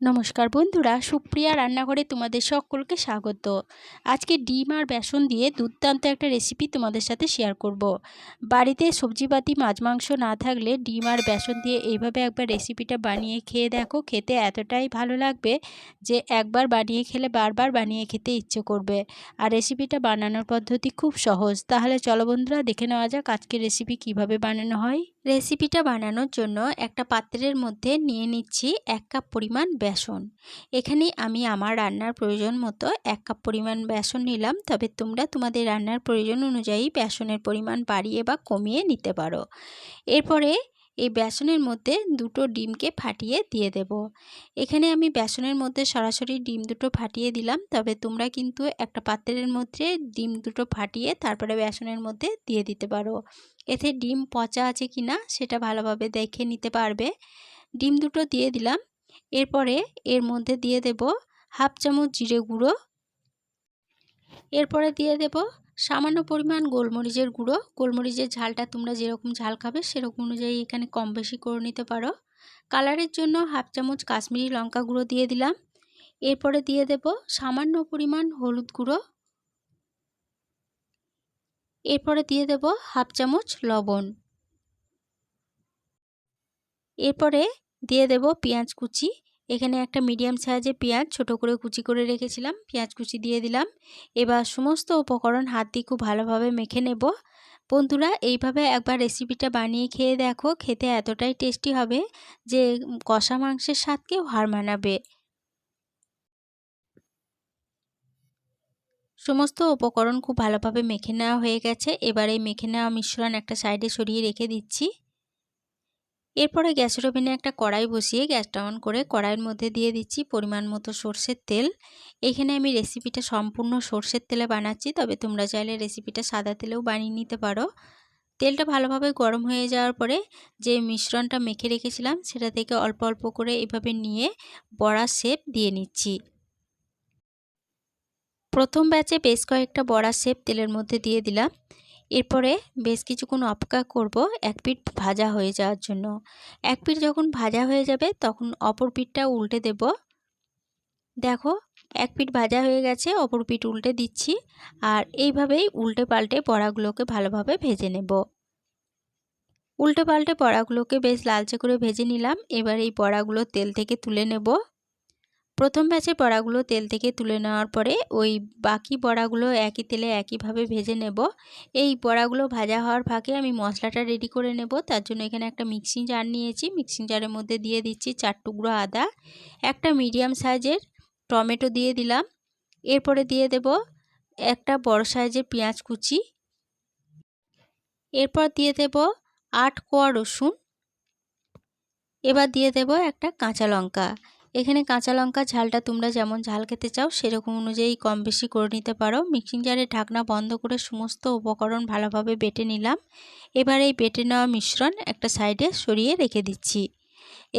নমস্কার বন্ধুরা, সুপ্রিয়া রান্নাঘরে তোমাদের সকলকে স্বাগত। আজকে ডিম আর বেসন দিয়ে দুর্দান্ত একটা রেসিপি তোমাদের সাথে শেয়ার করব। বাড়িতে সবজিপাতি মাছ মাংস না থাকলে ডিম আর বেসন দিয়ে এইভাবে একবার রেসিপিটা বানিয়ে খেয়ে দেখো, খেতে এতটাই ভালো লাগবে যে একবার বানিয়ে খেলে বারবার বানিয়ে খেতে ইচ্ছে করবে। আর রেসিপিটা বানানোর পদ্ধতি খুব সহজ। তাহলে চলো বন্ধুরা, দেখে নেওয়া যাক আজকের রেসিপি কিভাবে বানানো হয়। রেসিপিটা বানানোর জন্য একটা পাত্রের মধ্যে নিয়ে নিচ্ছি 1 কাপ পরিমাণ বেসন। এখানে আমি আমার রান্নার প্রয়োজন মতো 1 কাপ পরিমাণ বেসন নিলাম, তবে তোমরা তোমাদের রান্নার প্রয়োজন অনুযায়ী বেসনের পরিমাণ বাড়িয়ে বা কমিয়ে নিতে পারো। এরপরে এই বেসনের মধ্যে দুটো ডিমকে ফাটিয়ে দিয়ে দেব। এখানে আমি বেসনের মধ্যে সরাসরি ডিম দুটো ফাটিয়ে দিলাম, তবে তোমরা কিন্তু একটা পাত্রের মধ্যে ডিম দুটো ফাটিয়ে তারপরে বেসনের মধ্যে দিয়ে দিতে পারো। এতে ডিম পচা আছে কিনা সেটা ভালোভাবে দেখে নিতে পারবে। ডিম দুটো দিয়ে দিলাম। এরপরে এর মধ্যে দিয়ে দেব হাফ চামচ জিরে গুঁড়ো। এরপরে দিয়ে দেব সামান্য পরিমাণ গোলমরিচের গুঁড়ো। গোলমরিচের ঝালটা তোমরা যেরকম ঝাল খাবে সেরকম অনুযায়ী এখানে কম বেশি করে নিতে পারো। কালারের জন্য হাফ চামচ কাশ্মীরি লঙ্কা গুঁড়ো দিয়ে দিলাম। এরপরে দিয়ে দেব সামান্য পরিমাণ হলুদ গুঁড়ো। এরপরে দিয়ে দেব হাফ চামচ লবণ। এরপরে দিয়ে দেব পেঁয়াজ কুচি। এখানে একটা মিডিয়াম সাইজের পেঁয়াজ ছোট করে কুচি করে রেখেছিলাম, পেঁয়াজ কুচি দিয়ে দিলাম। এবার সমস্ত উপকরণ হাত দিয়ে খুব ভালোভাবে মেখে নেব। বন্ধুরা, এইভাবে একবার রেসিপিটা বানিয়ে খেয়ে দেখো, খেতে এতটাই টেস্টি হবে যে কষা মাংসের স্বাদকেও হার মানাবে। সমস্ত উপকরণ খুব ভালোভাবে মেখে নেওয়া হয়ে গেছে। এবার এই মেখে নেওয়া মিশ্রণ একটা সাইডে সরিয়ে রেখে দিচ্ছি। এরপরে গ্যাসের ওভেনে একটা কড়াই বসিয়ে গ্যাসটা অন করে কড়াইয়ের মধ্যে দিয়ে দিচ্ছি পরিমাণ মতো সরষের তেল। এখানে আমি রেসিপিটা সম্পূর্ণ সরষের তেলে বানাচ্ছি, তবে তোমরা চাইলে রেসিপিটা সাদা তেলেও বানিয়ে নিতে পারো। তেলটা ভালোভাবে গরম হয়ে যাওয়ার পরে যে মিশ্রণটা মেখে রেখেছিলাম সেটা থেকে অল্প অল্প করে এভাবে নিয়ে বড়া শেপ দিয়ে নিচ্ছি। প্রথম ব্যাচে বেশ কয়েকটা বড়া শেপ তেলের মধ্যে দিয়ে দিলাম। এরপরে বেশ কিছুক্ষণ অপেক্ষা করব এক পিঠ ভাজা হয়ে যাওয়ার জন্য। এক পিঠ যখন ভাজা হয়ে যাবে তখন অপর পিঠটা উল্টে দেব। দেখো, এক পিঠ ভাজা হয়ে গেছে, অপর পিঠ উল্টে দিচ্ছি। আর এইভাবেই উল্টে পাল্টে বড়াগুলোকে ভালোভাবে ভেজে নেব। উল্টে পাল্টে বড়াগুলোকে বেশ লালচে করে ভেজে নিলাম। এবার এই বড়াগুলো তেল থেকে তুলে নেব। প্রথম ব্যাচে বড়াগুলো তেল থেকে তুলে নেওয়ার পরে ওই বাকি বড়াগুলো একই তেলে একইভাবে ভেজে নেব। এই বড়াগুলো ভাজা হওয়ার ফাঁকে আমি মশলাটা রেডি করে নেব। তার জন্য এখানে একটা মিক্সিং জার নিয়েছি। মিক্সিং জারের মধ্যে দিয়ে দিচ্ছি 4 টুকরো আদা, একটা মিডিয়াম সাইজের টমেটো দিয়ে দিলাম। এরপরে দিয়ে দেব একটা বড় সাইজের পেঁয়াজ কুচি। এরপর দিয়ে দেব 8 কোয়া রসুন। এবার দিয়ে দেব একটা কাঁচা লঙ্কা। এখানে কাঁচা লঙ্কা ঝালটা তোমরা যেমন ঝাল খেতে চাও সেরকম অনুযায়ী কম বেশি করে নিতে পারো। মিক্সিং জারের ঢাকনা বন্ধ করে সমস্ত উপকরণ ভালোভাবে বেটে নিলাম। এবার এই বেটে নেওয়া মিশ্রণ একটা সাইডে সরিয়ে রেখে দিচ্ছি।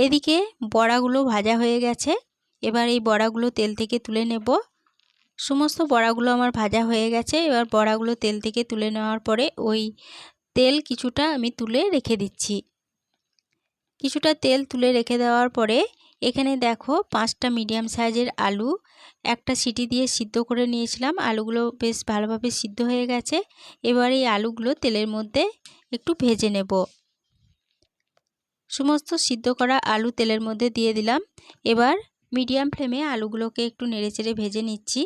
এদিকে বড়াগুলো ভাজা হয়ে গেছে। এবার এই বড়াগুলো তেল থেকে তুলে নেব। সমস্ত বড়াগুলো আমার ভাজা হয়ে গেছে। এবার বড়াগুলো তেল থেকে তুলে নেওয়ার পরে ওই তেল কিছুটা আমি তুলে রেখে দিচ্ছি। কিছুটা তেল তুলে রেখে দেওয়ার পরে এখানে দেখো 5টা মিডিয়াম সাইজের আলু একটা সিটি দিয়ে সিদ্ধ করে নিয়েছিলাম। আলুগুলো বেশ ভালোভাবে সিদ্ধ হয়ে গেছে। এবার এই আলুগুলো তেলের মধ্যে একটু ভেজে নেব। সমস্ত সিদ্ধ করা আলু তেলের মধ্যে দিয়ে দিলাম। এবার মিডিয়াম ফ্লেমে আলুগুলোকে একটু নেড়েচেড়ে ভেজে নিচ্ছি।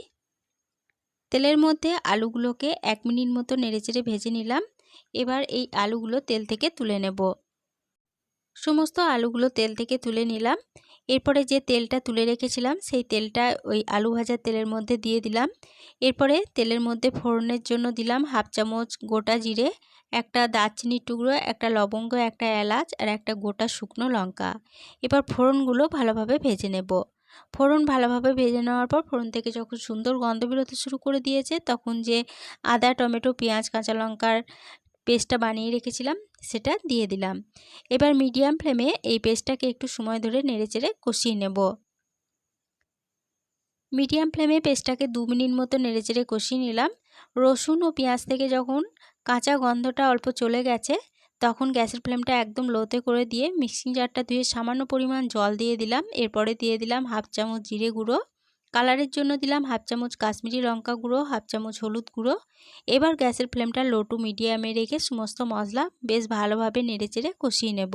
তেলের মধ্যে আলুগুলোকে 1 মিনিট মতো নেড়েচেড়ে ভেজে নিলাম। এবার এই আলুগুলো তেল থেকে তুলে নেব। সমস্ত আলুগুলো তেল থেকে তুলে নিলাম। এরপরে যে তেলটা তুলে রেখেছিলাম সেই তেলটা ওই আলু ভাজার তেলের মধ্যে দিয়ে দিলাম। এরপরে তেলের মধ্যে ফোড়নের জন্য দিলাম হাফ চামচ গোটা জিরে, একটা দারচিনির টুকরো, একটা লবঙ্গ, একটা এলাচ আর একটা গোটা শুকনো লঙ্কা। এবার ফোড়নগুলো ভালোভাবে ভেজে নেব। ফোড়ন ভালোভাবে ভেজে নেওয়ার পর ফোড়ন থেকে যখন সুন্দর গন্ধ বেরোতে শুরু করে দিয়েছে তখন যে আদা, টমেটো, পেঁয়াজ, কাঁচা লঙ্কার পেস্টটা বানিয়ে রেখেছিলাম সেটা দিয়ে দিলাম। এবার মিডিয়াম ফ্লেমে এই পেস্টটাকে একটু সময় ধরে নেড়েচেড়ে কষিয়ে নেব। মিডিয়াম ফ্লেমে পেস্টটাকে 2 মিনিট মতো নেড়েচেড়ে কষিয়ে নিলাম। রসুন ও পেঁয়াজ থেকে যখন কাঁচা গন্ধটা অল্প চলে গেছে তখন গ্যাসের ফ্লেমটা একদম লোতে করে দিয়ে মিক্সিং জারটা ধুয়ে সামান্য পরিমাণ জল দিয়ে দিলাম। এরপরে দিয়ে দিলাম হাফ চামচ জিরে গুঁড়ো, কালারের জন্য দিলাম হাফ চামচ কাশ্মীরি লঙ্কা গুঁড়ো, হাফ চামচ হলুদ গুঁড়ো। এবার গ্যাসের ফ্লেমটা লো টু মিডিয়ামে রেখে সমস্ত মশলা বেশ ভালোভাবে নেড়েচেড়ে কষিয়ে নেব।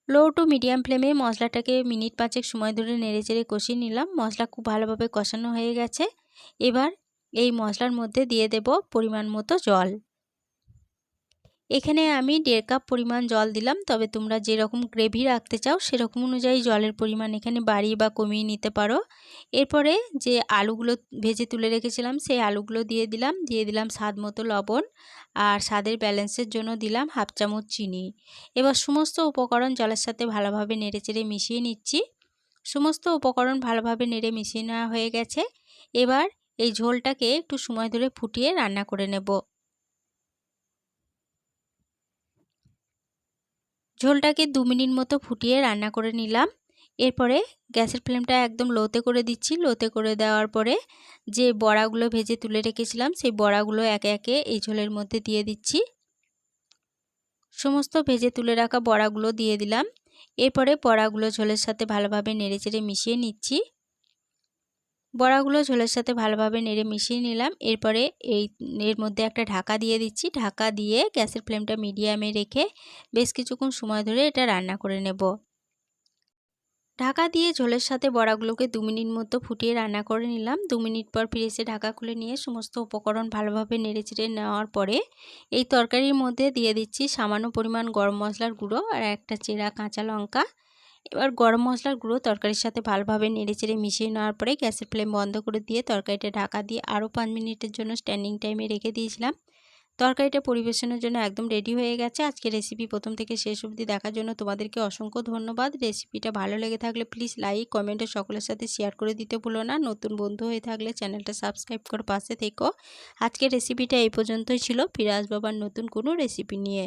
লো টু মিডিয়াম ফ্লেমে মশলাটাকে মিনিট 5 সময় ধরে নেড়েচেড়ে কষিয়ে নিলাম। মশলা খুব ভালোভাবে কষানো হয়ে গেছে। এবার এই মশলার মধ্যে দিয়ে দেব পরিমাণ মতো জল। এখানে আমি 1.5 কাপ পরিমাণ জল দিলাম, তবে তোমরা যেরকম গ্রেভি রাখতে চাও সেরকম অনুযায়ী জলের পরিমাণ এখানে বাড়িয়ে বা কমিয়ে নিতে পারো। এরপরে যে আলুগুলো ভেজে তুলে রেখেছিলাম সেই আলুগুলো দিয়ে দিলাম স্বাদ মতো লবণ, আর স্বাদের ব্যালেন্সের জন্য দিলাম হাফ চামচ চিনি। এবার সমস্ত উপকরণ জলের সাথে ভালোভাবে নেড়েচেড়ে মিশিয়ে নিচ্ছি। সমস্ত উপকরণ ভালোভাবে নেড়ে মিশিয়ে নেওয়া হয়ে গেছে। এবার এই ঝোলটাকে একটু সময় ধরে ফুটিয়ে রান্না করে নেব। ঝোলটাকে 2 মিনিট মতো ফুটিয়ে রান্না করে নিলাম। এরপরে গ্যাসের ফ্লেমটা একদম লোতে করে দিচ্ছি। লোতে করে দেওয়ার পরে যে বড়াগুলো ভেজে তুলে রেখেছিলাম সেই বড়াগুলো একে একে এই ঝোলের মধ্যে দিয়ে দিচ্ছি। সমস্ত ভেজে তুলে রাখা বড়াগুলো দিয়ে দিলাম। এরপরে বড়াগুলো ঝোলের সাথে ভালোভাবে নেড়েচেড়ে মিশিয়ে নিচ্ছি। বড়াগুলো ঝোলের সাথে ভালোভাবে নেড়ে মিশিয়ে নিলাম। এরপরে এর মধ্যে একটা ঢাকা দিয়ে দিচ্ছি। ঢাকা দিয়ে গ্যাসের ফ্লেমটা মিডিয়ামে রেখে বেশ কিছুক্ষণ সময় ধরে এটা রান্না করে নেব। ঢাকা দিয়ে ঝোলের সাথে বড়াগুলোকে 2 মিনিট মতো ফুটিয়ে রান্না করে নিলাম। 2 মিনিট পর ফিরে এসে ঢাকা খুলে নিয়ে সমস্ত উপকরণ ভালোভাবে নেড়েচেড়ে নেওয়ার পরে এই তরকারির মধ্যে দিয়ে দিচ্ছি সামান্য পরিমাণ গরম মশলার গুঁড়ো আর একটা চেরা কাঁচা লঙ্কা। এবার গরম মশলার গুঁড়ো তরকারির সাথে ভালোভাবে নেড়েচেড়ে মিশিয়ে নেওয়ার পরে গ্যাসের ফ্লেম বন্ধ করে দিয়ে তরকারিটা ঢাকা দিয়ে আরও 5 মিনিটের জন্য স্ট্যান্ডিং টাইমে রেখে দিয়েছিলাম। তরকারিটা পরিবেশনের জন্য একদম রেডি হয়ে গেছে। আজকে রেসিপি প্রথম থেকে শেষ অবধি দেখার জন্য তোমাদেরকে অসংখ্য ধন্যবাদ। রেসিপিটা ভালো লেগে থাকলে প্লিজ লাইক কমেন্টে সকলের সাথে শেয়ার করে দিতে ভুলো না। নতুন বন্ধু হয়ে থাকলে চ্যানেলটা সাবস্ক্রাইব করে পাশে থেকো। আজকের রেসিপিটা এই পর্যন্তই ছিল। ফিরে আসবো আবার নতুন কোনো রেসিপি নিয়ে।